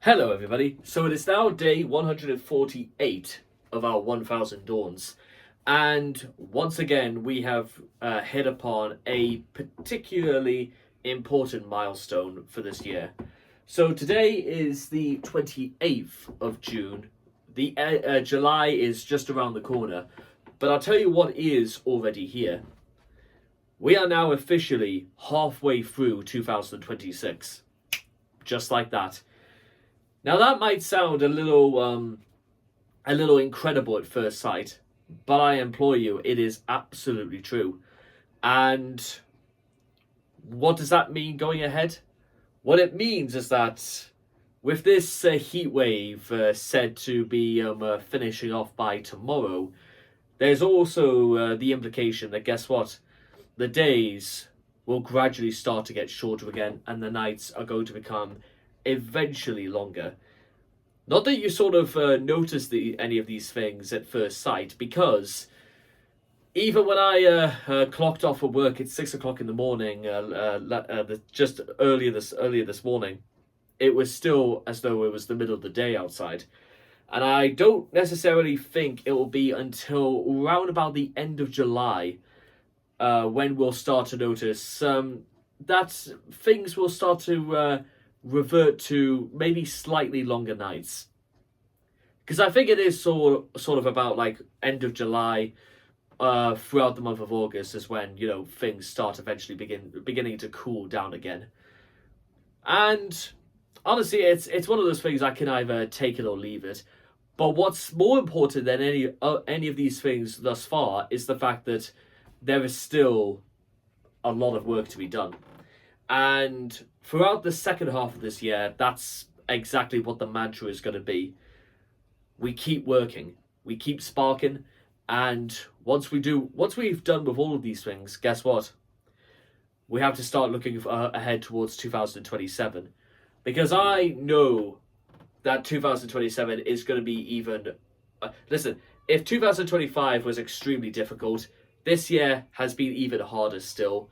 Hello everybody, so it is now day 148 of our 1000 Dawns, and once again we have hit upon a particularly important milestone for this year. So today is the 28th of June, the July is just around the corner, but I'll tell you what is already here. We are now officially halfway through 2026, just like that. Now that might sound a little incredible at first sight, but I implore you, it is absolutely true. And what does that mean going ahead? What it means is that with this heat wave said to be finishing off by tomorrow, there's also the implication that guess what? The days will gradually start to get shorter again, and the nights are going to become eventually longer. Not that you sort of notice any of these things at first sight, because even when I clocked off of work at 6 o'clock in the morning, just earlier this morning, it was still as though it was the middle of the day outside, and I don't necessarily think it will be until around about the end of July when we'll start to notice that things will start to revert to maybe slightly longer nights. Because I think it is sort of about like end of July, throughout the month of August is when things start eventually beginning to cool down again. And honestly, it's one of those things I can either take it or leave it. But what's more important than any of these things thus far is the fact that there is still a lot of work to be done. And throughout the second half of this year, that's exactly what the mantra is going to be. We keep working, we keep sparking, and once we've done with all of these things, guess what? We have to start looking ahead towards 2027. Because I know that 2027 is going to be even... listen, if 2025 was extremely difficult, this year has been even harder still.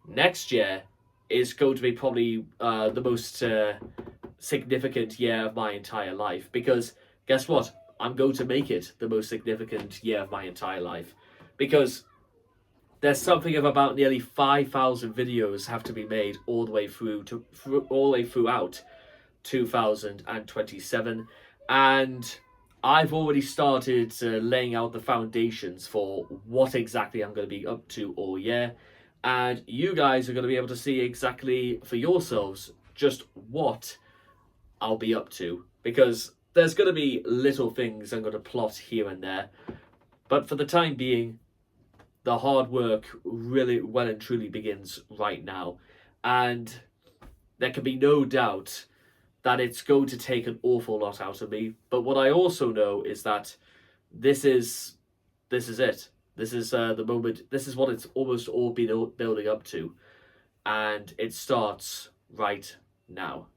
Next year is going to be probably the most significant year of my entire life, because guess what? I'm going to make it the most significant year of my entire life, because there's something of about nearly 5,000 videos have to be made all the way throughout 2027, and I've already started laying out the foundations for what exactly I'm going to be up to all year. And you guys are going to be able to see exactly for yourselves just what I'll be up to. Because there's going to be little things I'm going to plot here and there. But for the time being, the hard work really well and truly begins right now. And there can be no doubt that it's going to take an awful lot out of me. But what I also know is that this is it. This is the moment. This is what it's almost all been building up to, and it starts right now.